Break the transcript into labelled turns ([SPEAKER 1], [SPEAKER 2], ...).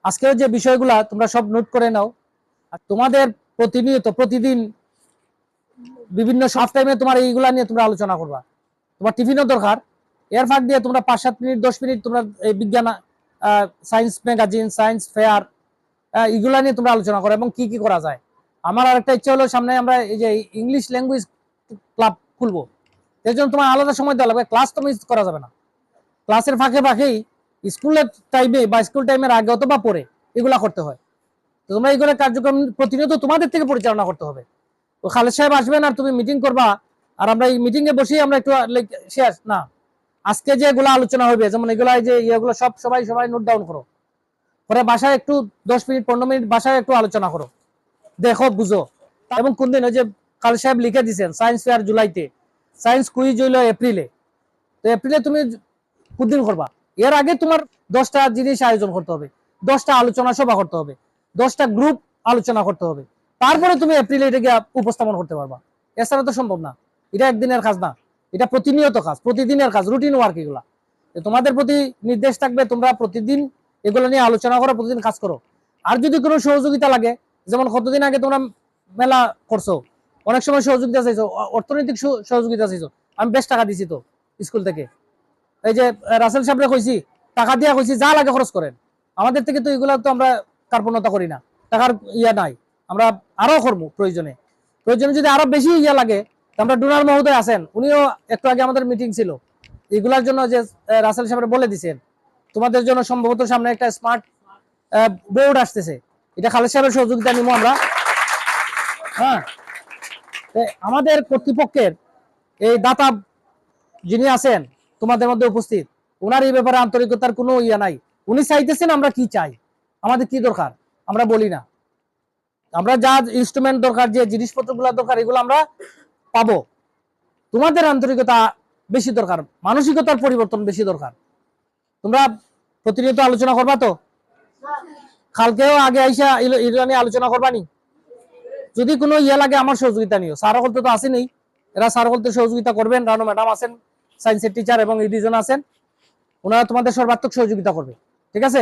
[SPEAKER 1] আজকের যে বিষয়গুলা তোমরা সব নোট করে নাও। আর তোমাদের প্রতিদিন বিভিন্ন হাফ টাইমে তোমার এইগুলা নিয়ে তোমরা আলোচনা করবা। তোমার টিফিনও দরকার, এর ফাঁক দিয়ে তোমরা 5-7 মিনিট 10 মিনিট তোমরা এই বিজ্ঞান, সায়েন্স ম্যাগাজিন, সায়েন্স ফেয়ার, এগুলা নিয়ে তোমরা আলোচনা করো এবং কি কি করা যায়। আমার আরেকটা ইচ্ছা হলো সামনে আমরা এই যে ইংলিশ ল্যাঙ্গুয়েজ ক্লাব খুলবো। এর জন্য তোমার আলাদা সময় দেওয়া লাগবে, ক্লাস তো মিস করা যাবে না। ক্লাসের ফাঁকে ফাঁকেই স্কুলের টাইমে বা স্কুল টাইমের আগে অথবা পরে এগুলা করতে হয়। তো তোমরা এইগুলো কার্যক্রম প্রতিনিয়ত তোমাদের থেকে পরিচালনা করতে হবে। তো খালেদ সাহেব আসবেন আর তুমি মিটিং করবা, আর আমরা এই মিটিং এ বসেই আমরা একটু শেষ না, আজকে যে এগুলো আলোচনা হবে, যেমন এগুলো যে ইয়েগুলো সবাই নোট ডাউন করো, পরে বাসায় একটু 10 মিনিট 15 মিনিট বাসায় একটু আলোচনা করো, দেখো বুঝো। এবং কোন দিন ওই যে খালেদ সাহেব লিখে দিচ্ছেন সায়েন্স ফেয়ার জুলাইতে, সায়েন্স কুইজ হইলো এপ্রিলে। তো এপ্রিলে তুমি কোন দিন করবা? এর আগে তোমার 10টা জিনিস আয়োজন করতে হবে, 10টা আলোচনা সভা করতে হবে, 10টা গ্রুপ আলোচনা করতে হবে, তারপরে তুমি এপ্রিলে এটাকে উপস্থাপন করতে পারবা। এছাড়া তো সম্ভব না। এটা একদিনের কাজ না, এটা প্রতিনিয়ত কাজ, প্রতিদিনের কাজ, রুটিন ওয়ার্ক। এগুলা তোমাদের প্রতি নির্দেশ থাকবে, তোমরা প্রতিদিন এগুলো নিয়ে আলোচনা করো, প্রতিদিন কাজ করো। আর যদি কোনো সহযোগিতা লাগে, যেমন কতদিন আগে তোমরা মেলা করছো, অনেক সময় সহযোগিতা চাইছো, অর্থনৈতিক সহযোগিতা চাইছো, আমি বেশ টাকা দিছি তো স্কুল থেকে। এই যে রাসেল সাহেবরে কইছি, টাকা দিয়া কইছি যা লাগে খরচ করেন। আমাদের থেকে তো এগুলা তো আমরা কার্পণ্যতা করি না, টাকার ইয়া নাই, আমরা আরো করবো প্রয়োজনে যদি আরো বেশি ইয়া লাগে। আমরা ডোনার মহোদয় আছেন, উনিও একটু আগে আমাদের মিটিং ছিল এগুলার জন্য, যে রাসেল সাহেব বলে দিচ্ছেন তোমাদের জন্য সম্ভবত সামনে একটা স্মার্ট বোর্ড আসতেছে, এটা খালেদ সাহেবের সহযোগিতা নিব আমরা। হ্যাঁ, আমাদের কর্তৃপক্ষের এই দাতা যিনি আছেন তোমাদের মধ্যে উপস্থিত, ওনার এই ব্যাপারে আন্তরিকতার কোনো ইয়া নাই। উনি চাইতেছেন আমরা কি চাই, আমাদের কি দরকার আমরা বলি না। আমরা যা ইনস্ট্রুমেন্ট দরকার, যে জিনিসপত্রগুলো দরকার, এগুলো আমরা পাবো। তোমাদের আন্তরিকতা বেশি দরকার, মানসিকতার পরিবর্তন বেশি দরকার। তোমরা প্রতিনিয়ত আলোচনা করবা তো? কালকেও আগে আইসা এগুলো নিয়ে আলোচনা করবানি। যদি কোনো ইয়ে লাগে আমার সহযোগিতা নিও, স্যার বলতে তো আসেনি, এরা স্যার বলতে সহযোগিতা করবেন, রানু ম্যাডাম আছেন, সায়েন্সের টিচার এবং এই দুজন আছেন, ওনারা তোমাদের সর্বাত্মক সহযোগিতা করবে। ঠিক আছে?